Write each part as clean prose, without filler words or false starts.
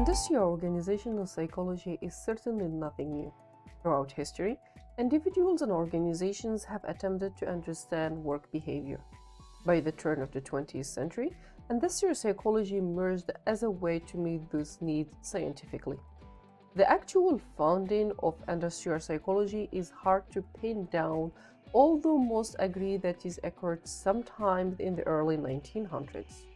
Industrial organizational psychology is certainly nothing new. Throughout history, individuals and organizations have attempted to understand work behavior. By the turn of the 20th century, industrial psychology emerged as a way to meet this need scientifically. The actual founding of industrial psychology is hard to pin down, although most agree that it occurred sometime in the early 1900s.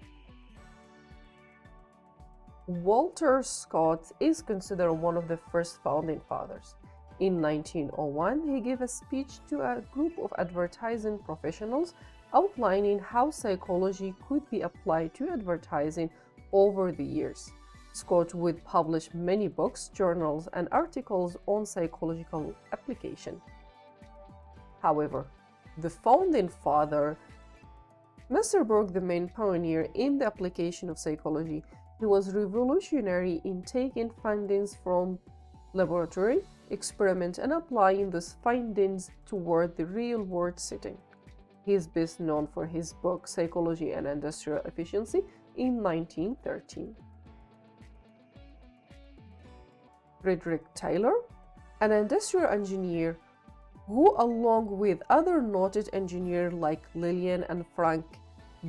Walter Scott is considered one of the first founding fathers. In 1901, he gave a speech to a group of advertising professionals outlining how psychology could be applied to advertising over the years. Scott would publish many books, journals, and articles on psychological application. However, the founding father, Mr. Burke, the main pioneer in the application of psychology, he was revolutionary in taking findings from laboratory experiment and applying those findings toward the real-world setting. He is best known for his book Psychology and Industrial Efficiency in 1913. Frederick Taylor, an industrial engineer who, along with other noted engineers like Lillian and Frank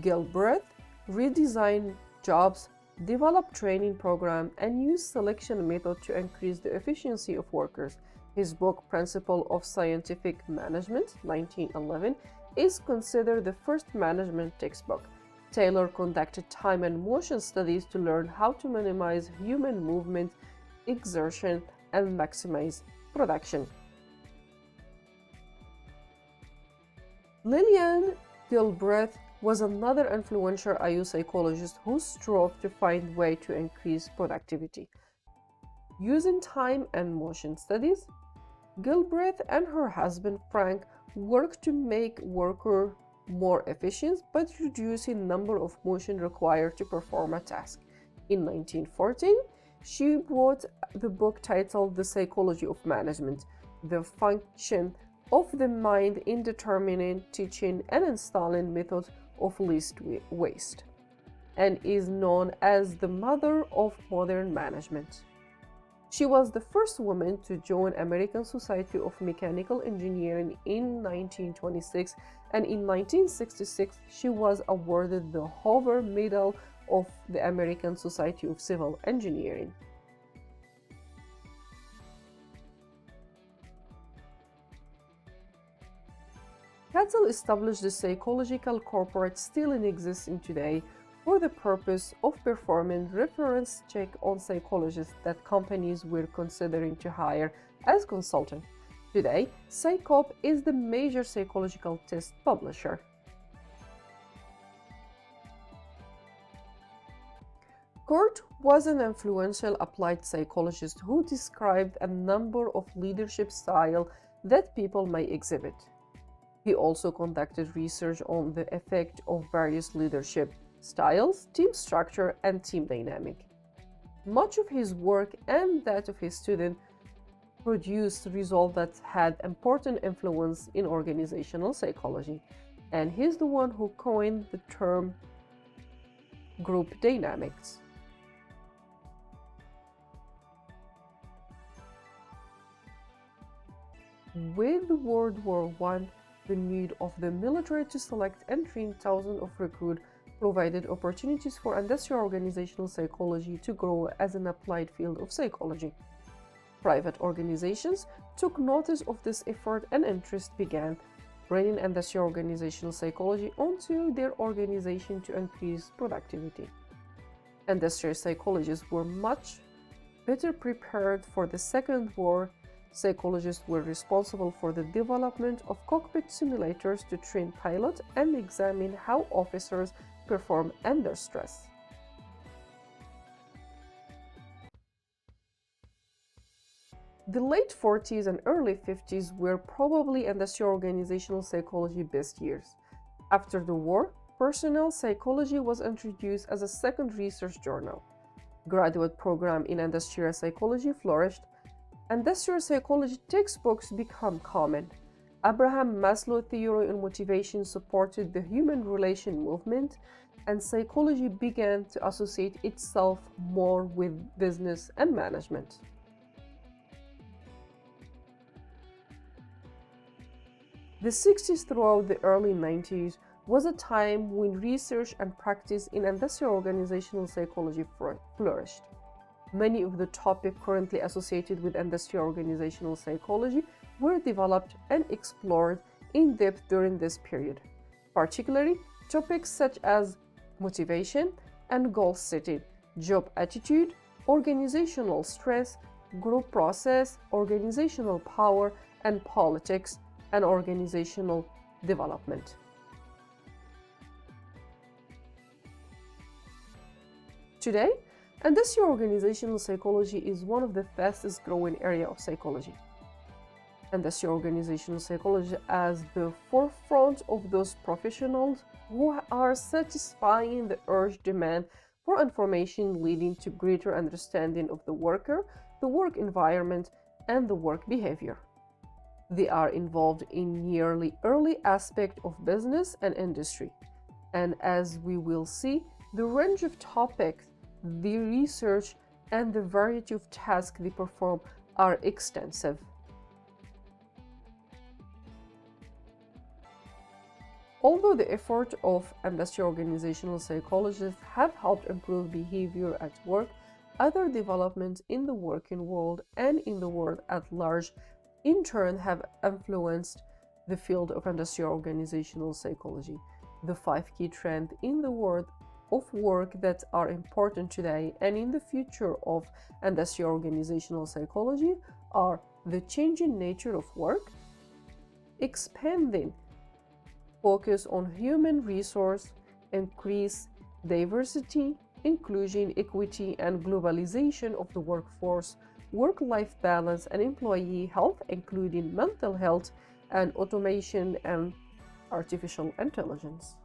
Gilbreth, redesigned jobs, developed training programs, and used selection methods to increase the efficiency of workers. His book, Principles of Scientific Management, 1911, is considered the first management textbook. Taylor conducted time and motion studies to learn how to minimize human movement, exertion, and maximize production. Lillian Gilbreth was another influential IU psychologist who strove to find ways to increase productivity. Using time and motion studies, Gilbreth and her husband Frank worked to make workers more efficient by reducing the number of motion required to perform a task. In 1914, she wrote the book titled The Psychology of Management, the function of the mind in determining, teaching, and installing methods of least waste, and is known as the mother of modern management. She was the first woman to join American Society of Mechanical Engineering in 1926, and in 1966 she was awarded the Hoover Medal of the American Society of Civil Engineering. Cattell established the psychological corporate still in existence today for the purpose of performing reference check on psychologists that companies were considering to hire as consultants. Today, Psychop is the major psychological test publisher. Kurt was an influential applied psychologist who described a number of leadership styles that people may exhibit. He also conducted research on the effect of various leadership styles, team structure, and team dynamic. Much of his work and that of his students produced results that had important influence in organizational psychology, and he's the one who coined the term group dynamics. With World War I, the need of the military to select and train thousands of recruits provided opportunities for industrial organizational psychology to grow as an applied field of psychology. Private organizations took notice of this effort and interest began bringing industrial organizational psychology onto their organization to increase productivity. Industrial psychologists were much better prepared for the Second War. Psychologists were responsible for the development of cockpit simulators to train pilots and examine how officers perform under stress. The late 40s and early 50s were probably industrial organizational psychology's best years. After the war, personnel psychology was introduced as a second research journal. Graduate programs in industrial psychology flourished. Industrial psychology textbooks become common. Abraham Maslow's theory on motivation supported the human relation movement, and psychology began to associate itself more with business and management. The 60s throughout the early 90s was a time when research and practice in industrial organizational psychology flourished. Many of the topics currently associated with industrial organizational psychology were developed and explored in depth during this period, particularly topics such as motivation and goal setting, job attitude, organizational stress, group process, organizational power, and politics and organizational development. Today, industrial organizational psychology is one of the fastest growing areas of psychology. Industrial organizational psychology as the forefront of those professionals who are satisfying the urgent demand for information, leading to greater understanding of the worker, the work environment, and the work behavior. They are involved in nearly every aspect of business and industry, and as we will see, the range of topics they research and the variety of tasks they perform are extensive. Although the effort of industrial organizational psychologists have helped improve behavior at work, other developments in the working world and in the world at large in turn have influenced the field of industrial organizational psychology. The 5 key trends in the world of work that are important today and in the future of industrial organizational psychology are the changing nature of work, expanding focus on human resource, increase diversity, inclusion, equity, and globalization of the workforce, work-life balance, and employee health, including mental health, and automation and artificial intelligence.